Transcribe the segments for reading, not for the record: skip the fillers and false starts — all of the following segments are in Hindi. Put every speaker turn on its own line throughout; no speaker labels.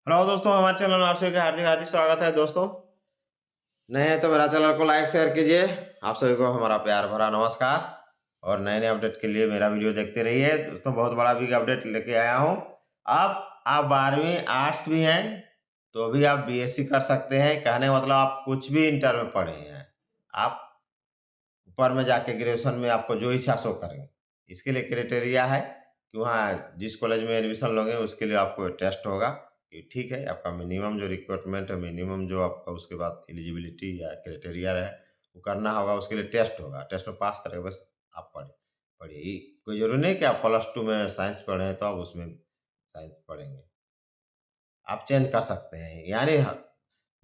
हेलो दोस्तों, हमारे चैनल में आप सभी का हार्दिक हार्दिक स्वागत है। दोस्तों नए हैं तो मेरा चैनल को लाइक शेयर कीजिए। आप सभी को हमारा प्यार भरा नमस्कार। और नए नए अपडेट के लिए मेरा वीडियो देखते रहिए। दोस्तों बहुत बड़ा बिग अपडेट लेके आया हूँ। आप 12वीं आर्ट्स भी हैं तो भी आप बीएससी कर सकते हैं। कहने का मतलब आप कुछ भी इंटर में पढ़े हैं, आप ऊपर में जाके ग्रेजुएशन में आपको जो इच्छा सो करेंगे। इसके लिए क्राइटेरिया है कि वहाँ जिस कॉलेज में एडमिशन लोगे उसके लिए आपको टेस्ट होगा कि ठीक है, आपका मिनिमम जो रिक्वायरमेंट है, मिनिमम जो आपका उसके बाद एलिजिबिलिटी या क्राइटेरिया है वो करना होगा। उसके लिए टेस्ट होगा, टेस्ट में पास करेंगे बस आप पढ़िए। कोई जरूरी नहीं कि आप प्लस 2 में साइंस पढ़े हैं तो आप उसमें साइंस पढ़ेंगे। आप चेंज कर सकते हैं, यानी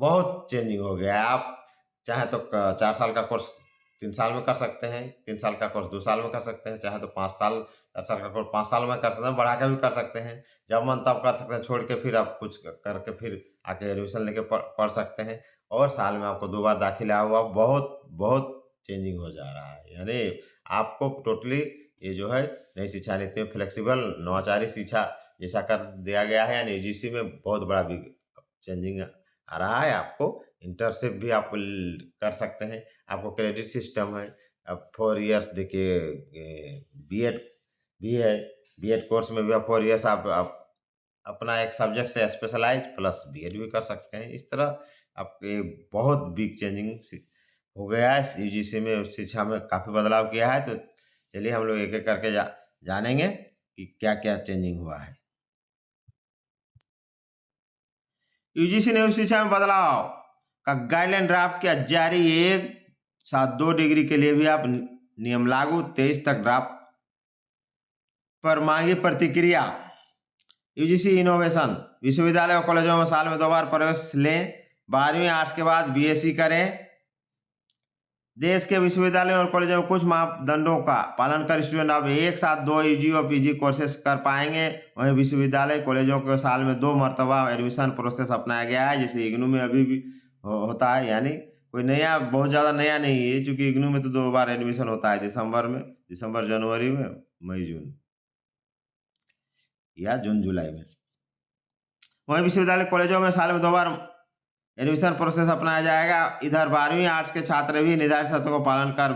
बहुत चेंजिंग हो गया है। आप चाहे तो 4 साल का कोर्स 3 साल में कर सकते हैं, 3 साल का कोर्स 2 साल में कर सकते हैं, चाहे तो 5 साल 4 साल का कोर्स 5 साल में कर सकते हैं, बढ़ा के भी कर सकते हैं। जब मन तब कर सकते हैं, छोड़ के फिर आप कुछ करके फिर आके एडमिशन लेके पढ़ सकते हैं। और साल में आपको 2 बार दाखिला हुआ, बहुत बहुत चेंजिंग हो जा रहा है। यानी आपको टोटली ये जो है नई शिक्षा नीति में फ्लेक्सिबल नवाचारी शिक्षा जैसा कर दिया गया है। यानी यूजीसी में बहुत बड़ा बिग चेंजिंग आ रहा है। आपको इंटर्नशिप भी आप कर सकते हैं। आपको क्रेडिट सिस्टम है। अब 4 इयर्स देखिए, बीएड भी है। बीएड कोर्स में भी आप 4 इयर्स आप अपना एक सब्जेक्ट से स्पेशलाइज प्लस बीएड भी कर सकते हैं। इस तरह आपके बहुत बिग चेंजिंग हो गया है। यूजीसी में शिक्षा में काफ़ी बदलाव किया है। तो चलिए हम लोग एक-एक करके जानेंगे कि क्या-क्या चेंजिंग हुआ है। यूजीसी ने उच्च शिक्षा में बदलाव का गाइडलाइन ड्राफ्ट किया जारी। 1 साथ 2 डिग्री के लिए भी आप नियम लागू। 23 तक ड्राफ्ट पर मांगी प्रतिक्रिया। यूजीसी इनोवेशन विश्वविद्यालय और कॉलेजों में साल में 2 बार प्रवेश लें। 12वीं आर्ट्स के बाद बीएससी करें। देश के विश्वविद्यालयों और कॉलेजों में कुछ मापदंडों का पालन कर स्टूडेंट अब एक साथ 2 यूजी और पीजी कोर्सेज कर पाएंगे। वहीं विश्वविद्यालय कॉलेजों के साल में 2 मरतबा एडमिशन प्रोसेस अपनाया गया है, जैसे इग्नू में अभी भी होता है। यानी कोई नया, बहुत ज़्यादा नया नहीं है, चूंकि इग्नू में तो 2 बार एडमिशन होता है, दिसंबर जनवरी में, मई जून या जून जुलाई में। वहीं विश्वविद्यालय कॉलेजों में साल में 2 बार एडमिशन प्रोसेस अपनाया जाएगा। इधर 12वीं आर्ट्स के छात्र भी निर्धारित शर्तों को पालन कर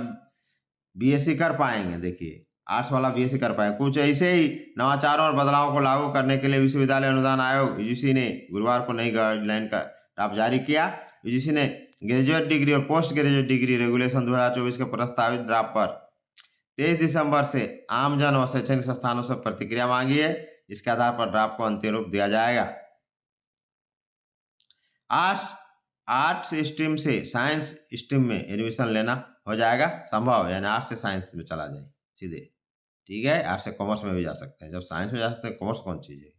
बीएससी कर पाएंगे। देखिए आर्ट्स वाला बीएससी कर पाएंगे। कुछ ऐसे ही नवाचारों और बदलावों को लागू करने के लिए विश्वविद्यालय अनुदान आयोग यूजीसी ने गुरुवार को नई गाइडलाइन का ड्राफ्ट जारी किया। यूजीसी ने ग्रेजुएट डिग्री और पोस्ट ग्रेजुएट डिग्री रेगुलेशन 2024 के प्रस्तावित ड्राफ्ट पर 23 दिसंबर से आमजन और शैक्षणिक संस्थानों से प्रतिक्रिया मांगी है। इसके आधार पर ड्राफ्ट को अंतिम रूप दिया जाएगा। आर्ट्स आर्ट्स स्ट्रीम से साइंस स्ट्रीम में एडमिशन लेना हो जाएगा संभव, यानी आर्ट्स से साइंस में चला जाए सीधे। ठीक है, आर्ट्स से कॉमर्स में भी जा सकते हैं। जब साइंस में जा सकते हैं, कॉमर्स कौन चीज़ है।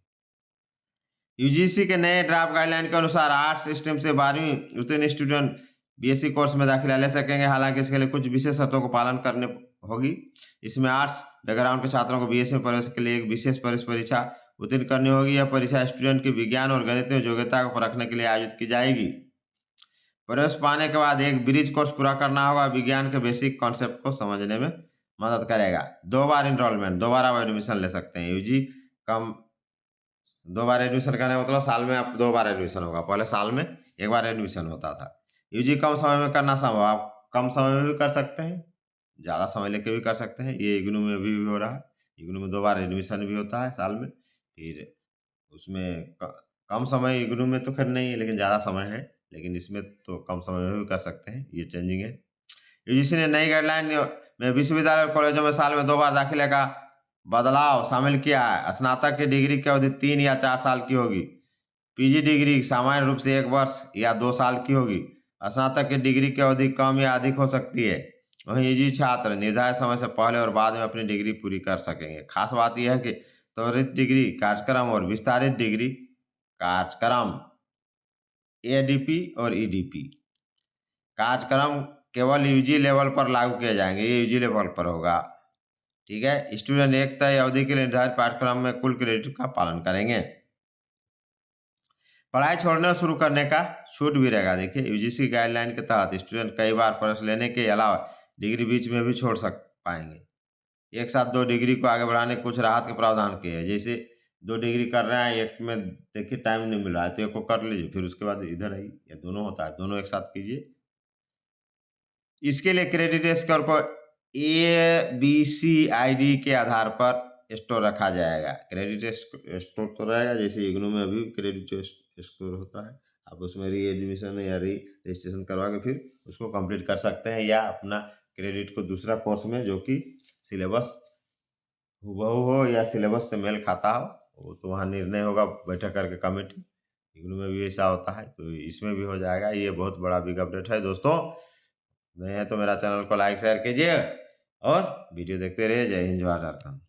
यूजीसी के नए ड्राफ्ट गाइडलाइन के अनुसार आर्ट्स स्ट्रीम से 12वीं उत्तीर्ण स्टूडेंट बीएससी कोर्स में दाखिला ले सकेंगे। हालांकि इसके लिए कुछ विशेष शर्तों को पालन करने होगी। इसमें आर्ट्स बैकग्राउंड के छात्रों को बीएससी में प्रवेश के लिए एक विशेष प्रवेश परीक्षा उत्तीर्ण करनी होगी। यह परीक्षा स्टूडेंट की विज्ञान और गणित में योग्यता को परखने के लिए आयोजित की जाएगी। प्रवेश पाने के बाद एक ब्रिज कोर्स पूरा करना होगा। विज्ञान के बेसिक कॉन्सेप्ट को समझने में मदद करेगा। 2 बार इनरोलमेंट, 2 बार आप एडमिशन ले सकते हैं। यूजी कम 2 बार एडमिशन करने का मतलब साल में आप 2 बार एडमिशन होगा। पहले साल में 1 बार एडमिशन होता था। यूजी कम समय में करना संभव, आप कम समय में भी कर सकते हैं, ज़्यादा समय लेके भी कर सकते हैं। ये इग्नू में अभी भी हो रहा है। इग्नू में 2 बार एडमिशन भी होता है साल में। फिर उसमें कम समय इग्नू में तो खैर नहीं है, लेकिन ज़्यादा समय है। लेकिन इसमें तो कम समय में भी कर सकते हैं। ये चेंजिंग है। यूजीसी ने नई गाइडलाइन में विश्वविद्यालय और कॉलेजों में साल में 2 बार दाखिले का बदलाव शामिल किया है। स्नातक की डिग्री की अवधि 3 या 4 साल की होगी। पीजी डिग्री सामान्य रूप से 1 वर्ष या 2 साल की होगी। स्नातक की डिग्री की अवधि कम या अधिक हो सकती है। वहीं यूजी छात्र निर्धारित समय से पहले और बाद में अपनी डिग्री पूरी कर सकेंगे। खास बात यह है कि त्वरित डिग्री कार्यक्रम और विस्तारित डिग्री कार्यक्रम एडीपी और ईडीपी कार्यक्रम केवल यूजी लेवल पर लागू किए जाएंगे। ये यूजी लेवल पर होगा। ठीक है, स्टूडेंट एक तय अवधि के लिए निर्धारित पाठ्यक्रम में कुल क्रेडिट का पालन करेंगे। पढ़ाई छोड़ने और शुरू करने का छूट भी रहेगा। देखिए यूजीसी गाइडलाइन के तहत स्टूडेंट कई बार प्रवेश लेने के अलावा डिग्री बीच में भी छोड़ सक पाएंगे। एक साथ 2 डिग्री को आगे बढ़ाने के कुछ राहत के प्रावधान किए हैं। जैसे 2 डिग्री कर रहे हैं, एक में देखिए टाइम नहीं मिल रहा है तो एक को कर लीजिए, फिर उसके बाद इधर आइए, या दोनों होता है, दोनों एक साथ कीजिए। इसके लिए क्रेडिट स्कोर को ABCID के आधार पर स्कोर रखा जाएगा। क्रेडिट स्कोर तो रहेगा, जैसे इग्नू में अभी क्रेडिट स्कोर होता है, आप उसमें री एडमिशन या री रजिस्ट्रेशन करवा के फिर उसको कंप्लीट कर सकते हैं, या अपना क्रेडिट को दूसरा कोर्स में जो कि सिलेबस हुबहू हो या सिलेबस से मेल खाता हो, वो तो वहाँ निर्णय होगा बैठक करके कमेटी। इग्नू में भी ऐसा होता है, तो इसमें भी हो जाएगा। ये बहुत बड़ा बिग अपडेट है दोस्तों। नए हैं तो मेरा चैनल को लाइक शेयर कीजिए और वीडियो देखते रहिए। जय हिंद, जवाहर झारखंड।